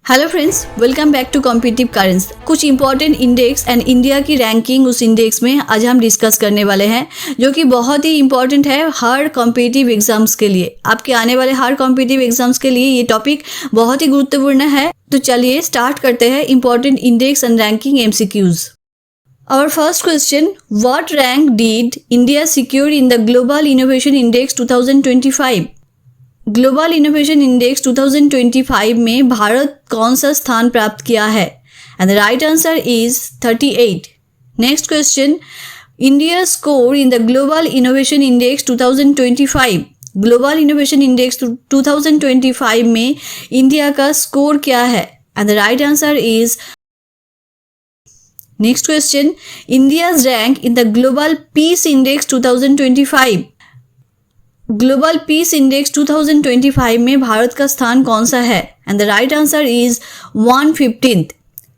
Hello friends, welcome back to competitive currents. कुछ important index and India की ranking उस index में आज हम डिस्कस करने वाले हैं, जो कि बहुत ही इंपॉर्टेंट है हर कॉम्पिटिटिव एग्जाम्स के लिए। आपके आने वाले हर कॉम्पिटिटिव एग्जाम्स के लिए ये टॉपिक बहुत ही गुरुत्वपूर्ण है। तो चलिए स्टार्ट करते हैं important index and ranking MCQs। Our first question, what rank did India secure in the Global Innovation Index 2025? Global innovation index 2025 में भारत कौन सा स्थान प्राप्त किया है? And the right answer is 38। Next question, India score in the global innovation index 2025। Global innovation index 2025 में India का score क्या है? And the right answer is next question, India's rank in the global peace index 2025। Global peace index 2025 में भारत का स्थान कौन सा है? And the right answer is 115th।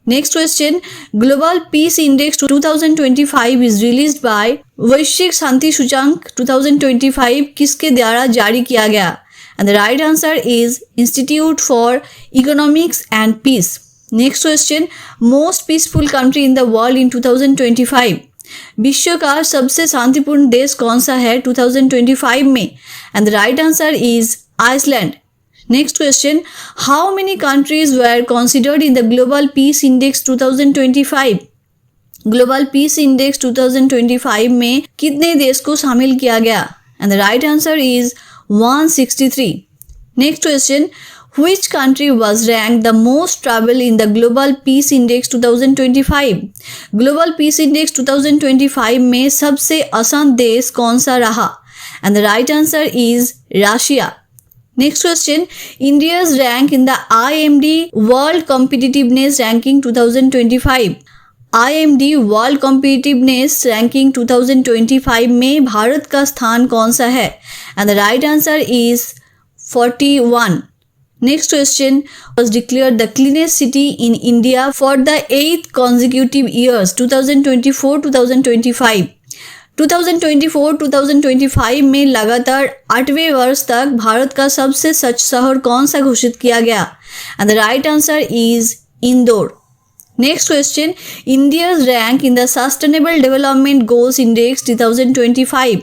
Next question, global peace index 2025 is released by वैश्विक शांति सूचांक 2025 किसके द्वारा जारी किया गया? And the right answer is institute for economics and peace. Next question, most peaceful country in the world in 2025। विश्व का सबसे शांतिपूर्ण देश कौन सा है 2025 में? And the right answer is Iceland. Next question, how many countries were considered in the global peace index 2025? Global peace index 2025 में कितने देश को शामिल किया गया? And the right answer is 163। Next question, Which country was ranked the most stable in the Global Peace Index 2025? Global Peace Index 2025 में सबसे आसान देश कौन सा रहा? And the right answer is Russia. Next question, India's rank in the IMD World Competitiveness Ranking 2025. IMD World Competitiveness Ranking 2025 में भारत का स्थान कौन सा है? And the right answer is 41. Next question, was declared the cleanest city in India for the 8th consecutive years 2024-2025। 2024-2025 में लगातार 8वें वर्ष तक भारत का सबसे स्वच्छ शहर कौन सा घोषित किया गया? And the right answer is Indore. Next question, India's rank in the Sustainable Development Goals Index 2025।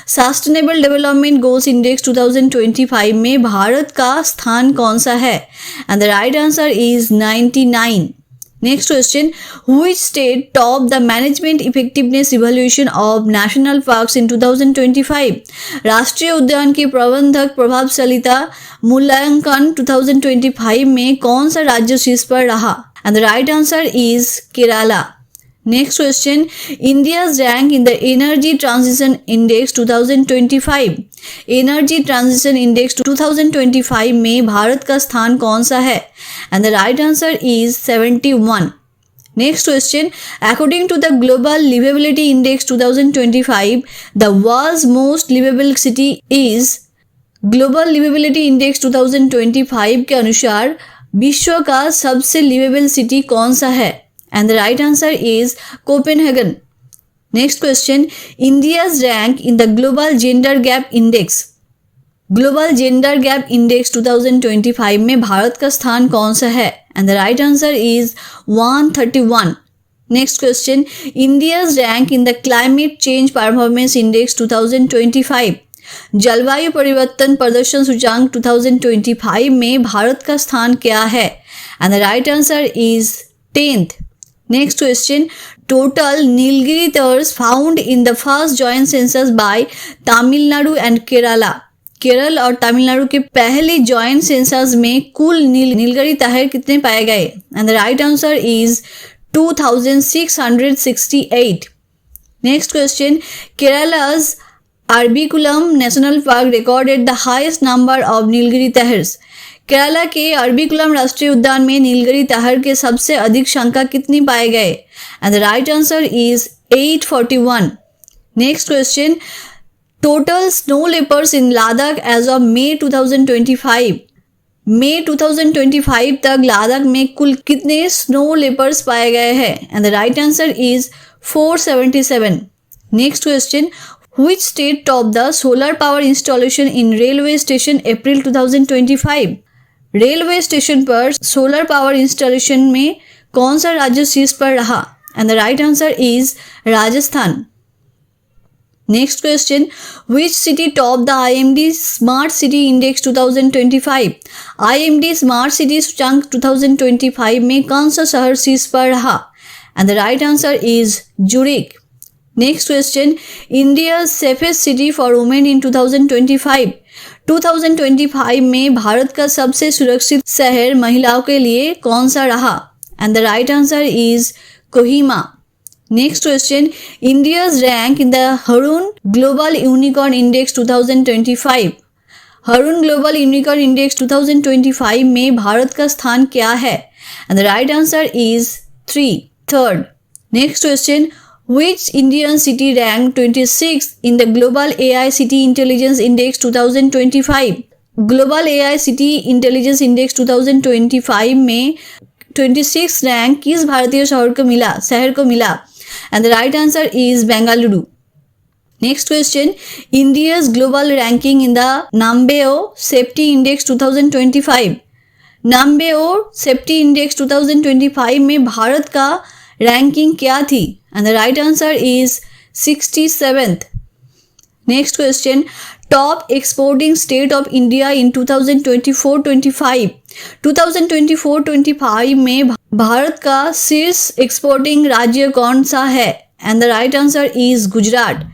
Sustainable development goals index 2025 में भारत का स्थान कौन सा है? And the right answer is 99। Next question, which state top the management effectiveness evaluation of national parks इन 2025? राष्ट्रीय उद्यान के प्रबंधक प्रभावशीलता मूल्यांकन 2025 में कौन सा राज्य शीर्ष पर रहा? And the right answer is Kerala. Next question, India's rank in the Energy Transition Index 2025। Energy Transition Index 2025 में भारत का स्थान कौन सा है? And the right answer is 71। Next question, according to the Global Livability Index 2025, the world's most livable city is। Global Livability Index 2025 के अनुसार विश्व का सबसे लिवेबल सिटी कौन सा है? And the right answer is Copenhagen. Next question, India's rank in the Global Gender Gap Index। Global Gender Gap Index 2025 में भारत का स्थान कौन सा है? And the right answer is 131. Next question, India's rank in the Climate Change Performance Index 2025। जलवायु परिवर्तन प्रदर्शन सूचांक 2025 में भारत का स्थान क्या है? And the right answer is 10th. Next question, total Nilgiri towers found in the first joint census by Tamil Nadu and Kerala। Kerala और तमिलनाडु के पहले जॉइंट सेंसस में कुल नीलगिरी ताहर कितने पाए गए? And the right answer is 2668। Next question, Kerala's Eravikulam national park recorded the highest number of Nilgiri tahrs. Kerala के अरबिकुलम राष्ट्रीय उद्यान में नीलगिरी ताहर के सबसे अधिक संख्या कितनी पाए गए? And the right answer is 841। Next question, total snow leopards in Ladakh as of May 2025। May 2025 तक लद्दाख में कुल कितने स्नो लेपर्ड्स पाए गए हैं? And the right answer is 477। Next question, Which state topped the solar power installation in railway station April 2025? Railway station पर solar power installation में कौन सा राज्य शीर्ष पर रहा? And the right answer is Rajasthan. Next question, which city top the IMD smart city index 2025? IMD smart city सूचांक 2025 में कौन सा शहर शीर्ष पर रहा? And the right answer is Zurich. Next question, India safest city for women in 2025? 2025 में भारत का सबसे सुरक्षित शहर महिलाओं के लिए कौन सा रहा? And the right answer is Kohima. Next question, India's rank in the Haroon global unicorn index 2025? Haroon global unicorn index 2025 में भारत का स्थान क्या है? And the right answer is 3rd। Next question, which Indian city ranked 26th in the Global AI City Intelligence Index 2025? Global AI City Intelligence Index 2025 में 26 rank किस भारतीय शहर को मिला? And the right answer is Bengaluru. Next question, India's global ranking in the Numbeo Safety Index 2025? Numbeo Safety Index 2025 में भारत का ranking क्या थी? And the right answer is 67th. Next question, top exporting state of India in 2024-25? 2024-25 में भारत का शीर्ष exporting राज्य कौन सा है? And the right answer is Gujarat.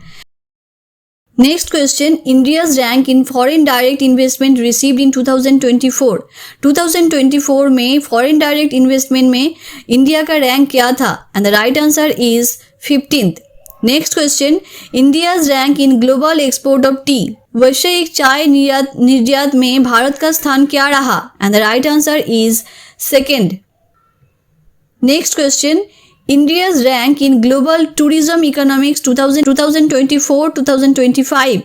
Next question, India's rank in foreign direct investment received in 2024? 2024 में फॉरेन डायरेक्ट इन्वेस्टमेंट में India का रैंक क्या था? And the right answer is 15th। Next question, India's rank in global export of T? वैश्विक चाय निर्यात में भारत का स्थान क्या रहा? And the right answer is 2nd। Next question, India's rank in global tourism economics 2024-2025?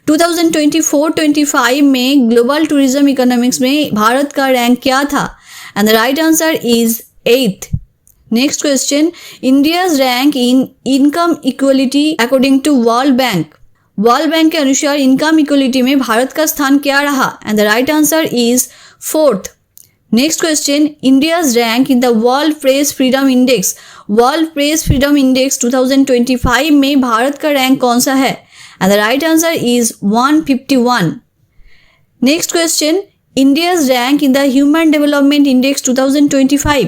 2024-25 में ग्लोबल टूरिज्म इकोनॉमिक्स में भारत का रैंक क्या था? And the right answer is 8th। Next question, India's rank in income equality according to World Bank? World Bank के अनुसार income equality में भारत का स्थान क्या रहा? And the right answer is 4th। Next question, India's rank in the world press freedom index? World press freedom index 2025 में भारत का rank कौन सा है? And the right answer is 151। Next question, India's rank in the human development index 2025?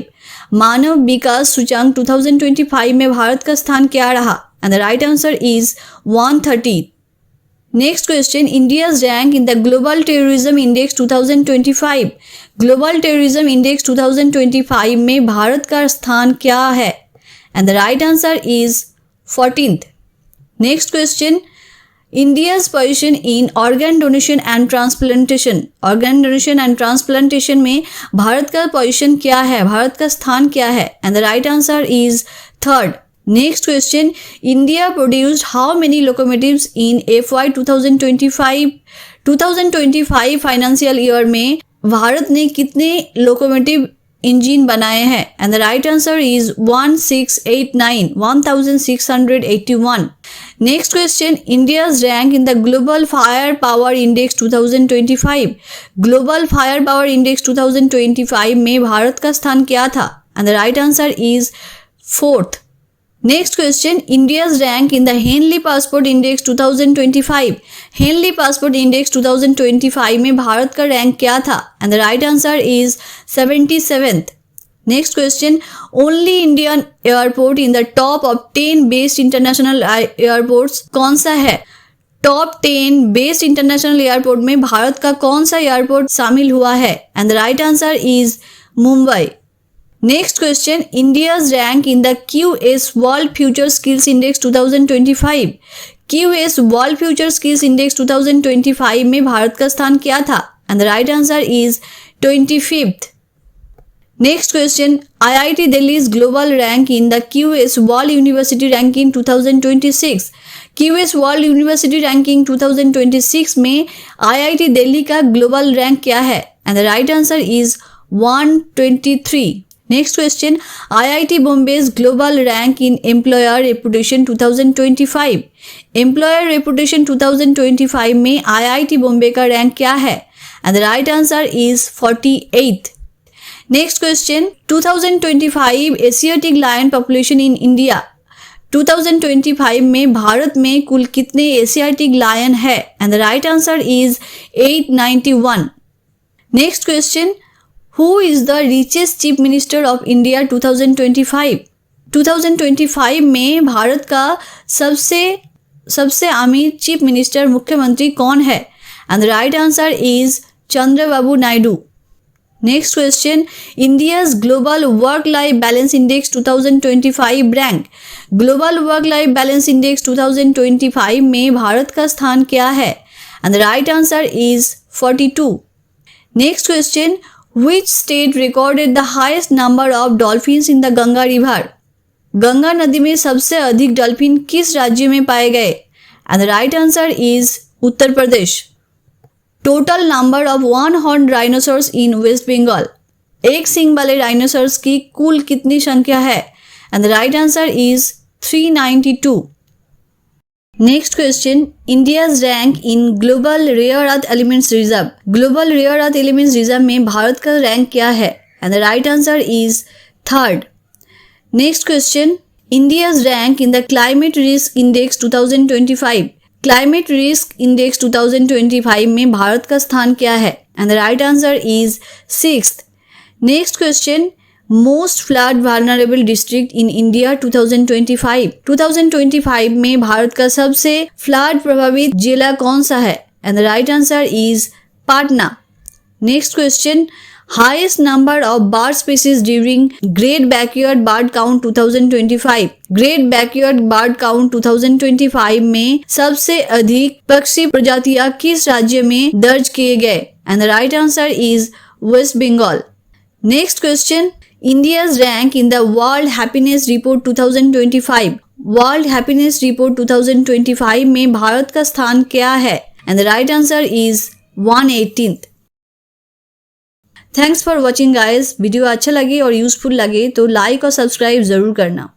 मानव विकास सूचांक 2025 में भारत का स्थान क्या रहा? And the right answer is 130। Next question, India's rank in the global terrorism index 2025? Global terrorism index 2025 में भारत का स्थान क्या है? And the right answer is 14th। Next question, India's position in organ donation and transplantation? Organ donation and transplantation में भारत का position क्या है? भारत का स्थान क्या है? And the right answer is 3rd। Next question, India produced how many locomotives in FY 2025? 2025 financial year में भारत ने कितने लोकोमोटिव इंजन बनाए हैं? And the right answer is 1681। Next question, India's rank in the global fire power index 2025? Global fire power index 2025 में भारत का स्थान क्या था? And the right answer is 4th। Next question, India's rank in the Henley passport index 2025? Henley passport index 2025 में भारत का rank क्या था? And the right answer is 77th। Next question, only Indian airport in the top of 10 best international airports कौन सा है? Top 10 best international airport में भारत का कौन सा एयरपोर्ट शामिल हुआ है? And the right answer is Mumbai. Next question, India's rank in the QS world future skills index 2025? QS world future skills index 2025 में भारत का स्थान क्या था? And the right answer is 25th। Next question, IIT Delhi's global rank in the QS world university ranking 2026? QS world university ranking 2026 में IIT Delhi का global rank क्या है? And the right answer is 123। Next question, IIT Bombay's global rank in employer reputation 2025? Employer reputation 2025 में IIT Bombay का rank क्या है? and the right answer is 48th. Next question, 2025 Asiatic lion population in India. 2025 में भारत में कुल कितने Asiatic lion है? And the right answer is 891. Next question, who is the richest chief minister of India 2025? 2025 में भारत का सबसे अमीर चीफ मिनिस्टर मुख्यमंत्री कौन है? And the right answer is Chandrababu Naidu. Next question, India's global work life balance index 2025 rank. Global work life balance index 2025 में भारत का स्थान क्या है? And the right answer is 42. Next question, which state recorded the highest number of dolphins in the Ganga river? Ganga नदी में सबसे अधिक dolphin किस राज्य में पाए गए? And the right answer is Uttar Pradesh. Total number of one horn rhinoceros in West Bengal. एक सींग वाले राइनोसॉर्स की कुल कितनी संख्या है? And the right answer is 392. Next question, India's rank in global rare earth elements reserve. Global rare earth elements reserve में भारत का रैंक क्या है? And the right answer is 3rd. Next question, India's rank in the climate risk index 2025. Climate risk index 2025 में भारत का स्थान क्या है? And the right answer is 6th. Next question, most flood vulnerable district in India 2025. 2025 में भारत का सबसे flood प्रभावित जिला कौन सा है? And the right answer is Patna. Next question, highest number of bird species during great backyard bird count 2025. Great backyard bird count 2025 में सबसे अधिक पक्षी प्रजातियां किस राज्य में दर्ज किए गए? And the right answer is West Bengal. Next question, India's rank in the world happiness report 2025. World happiness report 2025 में भारत का स्थान क्या है? And the right answer is 118th. Thanks for watching guys. Video अच्छा लगे और यूजफुल लगे तो लाइक और सब्सक्राइब जरूर करना.